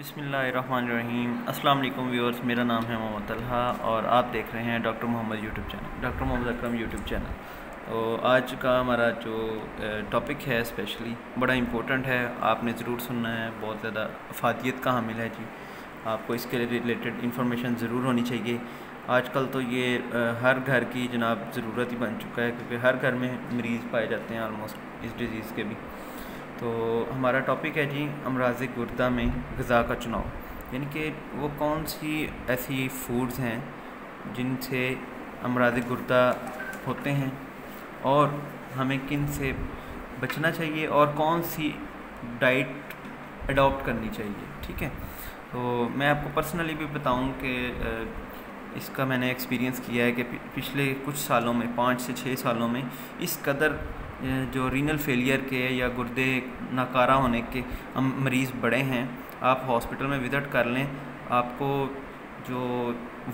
बिस्मिल्लाहिर्रहमानिर्रहीम। अस्सलाम वालेकुम व्यूअर्स, मेरा नाम है मोहम्मद तलहा और आप देख रहे हैं doctor Mohammad YouTube channel, doctor Mohammad Akram YouTube channel. तो आज का हमारा जो टॉपिक है स्पेशली बड़ा इम्पोर्टेंट है, आपने ज़रूर सुनना है, बहुत ज़्यादा अफादियत का हामिल है जी। आपको इसके रिलेटेड इन्फॉर्मेशन ज़रूर होनी चाहिए। आजकल तो ये हर घर की जनाब ज़रूरत ही बन चुका है, क्योंकि हर घर में मरीज़ पाए जाते हैं आलमोस्ट इस डिज़ीज़ के भी। तो हमारा टॉपिक है जी अमराज़ गुर्दा में ग़िज़ा का चुनाव, यानी कि वो कौन सी ऐसी फूड्स हैं जिनसे अमराज़ गुर्दा होते हैं और हमें किन से बचना चाहिए और कौन सी डाइट अडॉप्ट करनी चाहिए। ठीक है, तो मैं आपको पर्सनली भी बताऊं कि इसका मैंने एक्सपीरियंस किया है कि पिछले कुछ सालों में 5 से 6 सालों में इस कदर जो रीनल फेलियर के या गुर्दे नाकारा होने के मरीज़ बड़े हैं। आप हॉस्पिटल में विज़िट कर लें, आपको जो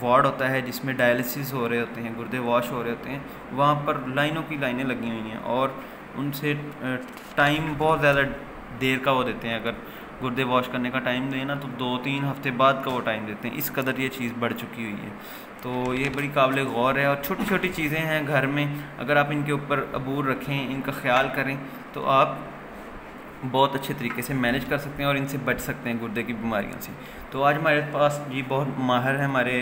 वार्ड होता है जिसमें डायलिसिस हो रहे होते हैं, गुर्दे वॉश हो रहे होते हैं, वहाँ पर लाइनों की लाइनें लगी हुई हैं और उनसे टाइम बहुत ज़्यादा देर का वो देते हैं। अगर गुर्दे वॉश करने का टाइम दें ना तो 2-3 हफ्ते बाद का वो टाइम देते हैं। इस कदर ये चीज़ बढ़ चुकी हुई है, तो ये बड़ी काबिल गौर है। और छोटी छोटी चीज़ें हैं घर में, अगर आप इनके ऊपर अबूर रखें, इनका ख्याल करें तो आप बहुत अच्छे तरीके से मैनेज कर सकते हैं और इनसे बच सकते हैं गुर्दे की बीमारियों से। तो आज हमारे पास जी बहुत माहिर हैं, हमारे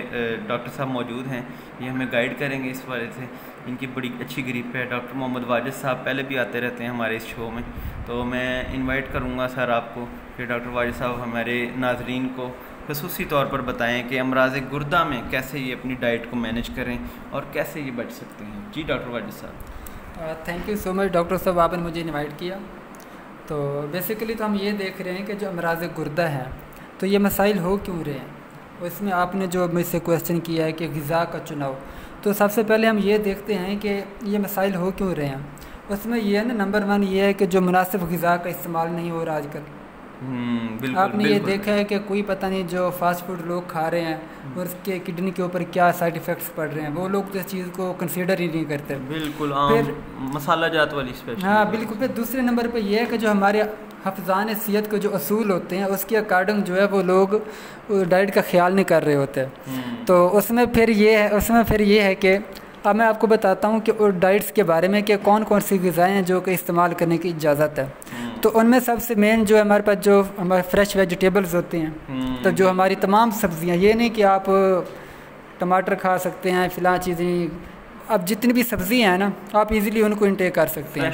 डॉक्टर साहब मौजूद हैं, ये हमें गाइड करेंगे इस बारे से। इनकी बड़ी अच्छी ग्रिप है। डॉक्टर मोहम्मद वाजिद साहब पहले भी आते रहते हैं हमारे इस शो में, तो मैं इनवाइट करूँगा सर आपको कि डॉक्टर वाजिद साहब हमारे नाजरीन को ख़ुसूसी तौर पर बताएं कि अमराज़ गुर्दा में कैसे ये अपनी डाइट को मैनेज करें और कैसे ये बच सकते हैं। जी डॉक्टर वाजिद साहब। Thank you so much doctor साहब, आपने मुझे इनवाइट किया। तो बेसिकली तो हम ये देख रहे हैं कि जो अमराज़ गुर्दा है तो ये मसाइल हो क्यों रहे हैं, और इसमें आपने जो मुझसे क्वेश्चन किया है कि ग़िज़ा का चुनाव, तो सबसे पहले हम ये देखते हैं कि ये मसाइल हो क्यों रहे हैं। उसमें ये है ना, नंबर 1 ये है कि जो मुनासिब ग़िज़ा का इस्तेमाल नहीं हो रहा आजकल। बिल्कुल, आपने ये देखा है कि कोई पता नहीं जो फास्ट फूड लोग खा रहे हैं और उसके किडनी के ऊपर क्या साइड इफ़ेक्ट्स पड़ रहे हैं, वो लोग तो इस चीज़ को कंसीडर ही नहीं करते। बिल्कुल फिर मसाला जात वाली स्पेशल। हाँ बिल्कुल। फिर दूसरे नंबर पे ये है कि जो हमारे हफ्ज़ान सेहत के जो असूल होते हैं उसके अकॉर्डिंग जो है वो लोग डाइट का ख्याल नहीं कर रहे होते। तो उसमें फिर ये है कि अब मैं आपको बताता हूँ कि डाइट्स के बारे में कि कौन कौन सी ग़िज़ाएँ हैं जो कि इस्तेमाल करने की इजाज़त है। तो उनमें सबसे मेन जो है हमारे पास जो हमारे फ्रेश वेजिटेबल्स होते हैं, तो जो हमारी तमाम सब्ज़ियाँ, ये नहीं कि आप टमाटर खा सकते हैं फ़िलहाल चीज़ें, अब जितनी भी सब्ज़ियाँ हैं ना आप इजीली उनको इंटेक कर सकते हैं।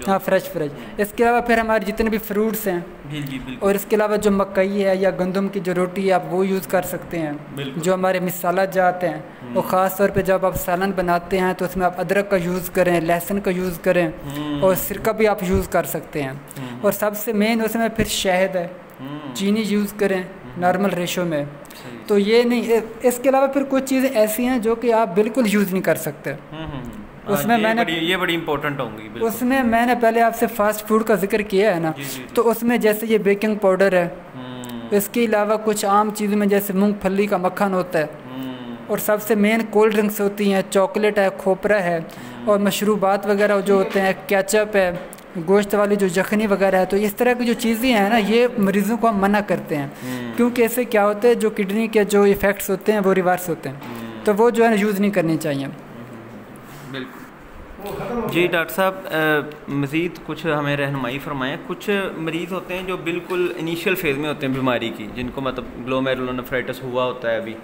हाँ फ्रेश। इसके अलावा फिर हमारे जितने भी फ्रूट्स हैं, और इसके अलावा जो मकई है या गंदम की जो रोटी है आप वो यूज़ कर सकते हैं। जो हमारे मसाला जाते हैं वो ख़ास तौर पे जब आप सालन बनाते हैं तो उसमें आप अदरक का यूज़ करें, लहसुन का यूज़ करें और सिरका भी आप यूज़ कर सकते हैं। और सबसे मेन उसमें फिर शहद है, चीनी यूज़ करें नॉर्मल रेशो में। तो ये नहीं, इसके अलावा फिर कुछ चीज़ें ऐसी हैं जो कि आप बिल्कुल यूज़ नहीं कर सकते। उसमें ये बड़ी इंपॉर्टेंट होंगी। उसमें मैंने पहले आपसे फास्ट फूड का जिक्र किया है ना, तो उसमें जैसे ये बेकिंग पाउडर है, इसके अलावा कुछ आम चीज़ों में जैसे मूंगफली का मक्खन होता है, और सबसे मेन कोल्ड ड्रिंक्स होती हैं, चॉकलेट है, खोपरा है, और मशरूबात वगैरह जो होते हैं, केचप है, गोश्त वाली जो यखनी वगैरह है। तो इस तरह की जो चीज़ें हैं ना, ये मरीज़ों को हम मना करते हैं, क्योंकि इससे क्या होता है जो किडनी के जो इफ़ेक्ट्स होते हैं वो रिवर्स होते हैं, तो वो जो है ना यूज़ नहीं करनी चाहिए। बिल्कुल जी डॉक्टर साहब, मज़ीद कुछ हमें रहनुमाई फरमाएं। कुछ मरीज़ होते हैं जो बिल्कुल इनिशियल फेज़ में होते हैं बीमारी की, जिनको मतलब ग्लोमेरुलोनेफ्राइटिस हुआ होता है अभी,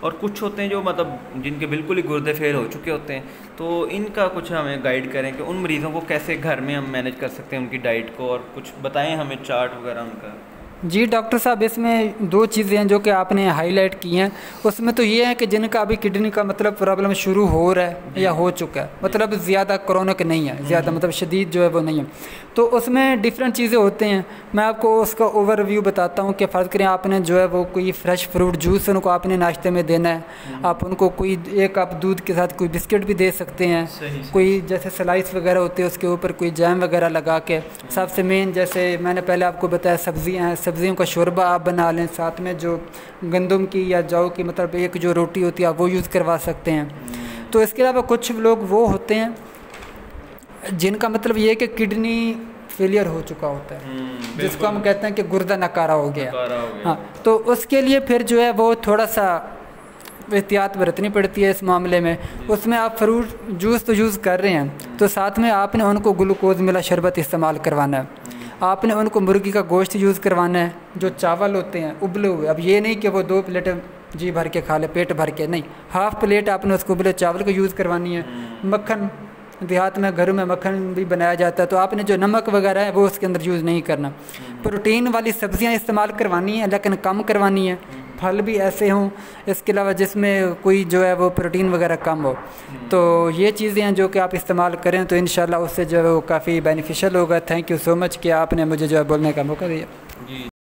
और कुछ होते हैं जो मतलब जिनके बिल्कुल ही गुर्दे फेल हो चुके होते हैं। तो इनका कुछ हमें गाइड करें कि उन मरीज़ों को कैसे घर में हम मैनेज कर सकते हैं उनकी डाइट को, और कुछ बताएं हमें चार्ट वगैरह उनका। जी डॉक्टर साहब, इसमें 2 चीज़ें हैं जो कि आपने हाईलाइट की हैं। उसमें तो ये है कि जिनका अभी किडनी का मतलब प्रॉब्लम शुरू हो रहा है या हो चुका है, मतलब ज़्यादा क्रोनिक नहीं है, ज़्यादा मतलब शदीद जो है वो नहीं है, तो उसमें डिफरेंट चीज़ें होते हैं। मैं आपको उसका ओवरव्यू बताता हूँ कि फ़र्ज़ करें आपने जो है वो कोई फ्रेश फ्रूट जूस उनको आपने नाश्ते में देना है, आप उनको कोई 1 कप दूध के साथ कोई बिस्किट भी दे सकते हैं, कोई जैसे स्लाइस वगैरह होते हैं उसके ऊपर कोई जैम वगैरह लगा के। सबसे मेन जैसे मैंने पहले आपको बताया सब्ज़ियाँ हैं, सब्ज़ियों का शोरबा आप बना लें, साथ में जो गंदम की या जौ की मतलब एक जो रोटी होती है आप वो यूज़ करवा सकते हैं। तो इसके अलावा कुछ लोग वो होते हैं जिनका मतलब ये है कि किडनी फेलियर हो चुका होता है, जिसको हम कहते हैं कि गुर्दा नकारा हो गया। हाँ, तो उसके लिए फिर जो है वो थोड़ा सा एहतियात बरतनी पड़ती है इस मामले में। उसमें आप फ्रूट जूस तो यूज़ कर रहे हैं, तो साथ में आपने उनको ग्लूकोज मिला शरबत इस्तेमाल करवाना है, आपने उनको मुर्गी का गोश्त यूज़ करवाना है, जो चावल होते हैं उबले हुए। अब ये नहीं कि वो 2 प्लेटें जी भर के खा ले, पेट भर के नहीं, हाफ़ प्लेट आपने उसको उबले चावल को यूज़ करवानी है। मक्खन, देहात में घरों में मक्खन भी बनाया जाता है, तो आपने जो नमक वगैरह है वो उसके अंदर यूज़ नहीं करना। प्रोटीन वाली सब्जियां इस्तेमाल करवानी है, लेकिन कम करवानी है। फल भी ऐसे हों इसके अलावा जिसमें कोई जो है वो प्रोटीन वगैरह कम हो। तो ये चीज़ें हैं जो कि आप इस्तेमाल करें तो इंशाल्लाह उससे जो है वो काफ़ी बेनिफिशियल होगा। थैंक यू सो मच कि आपने मुझे जो है बोलने का मौका दिया।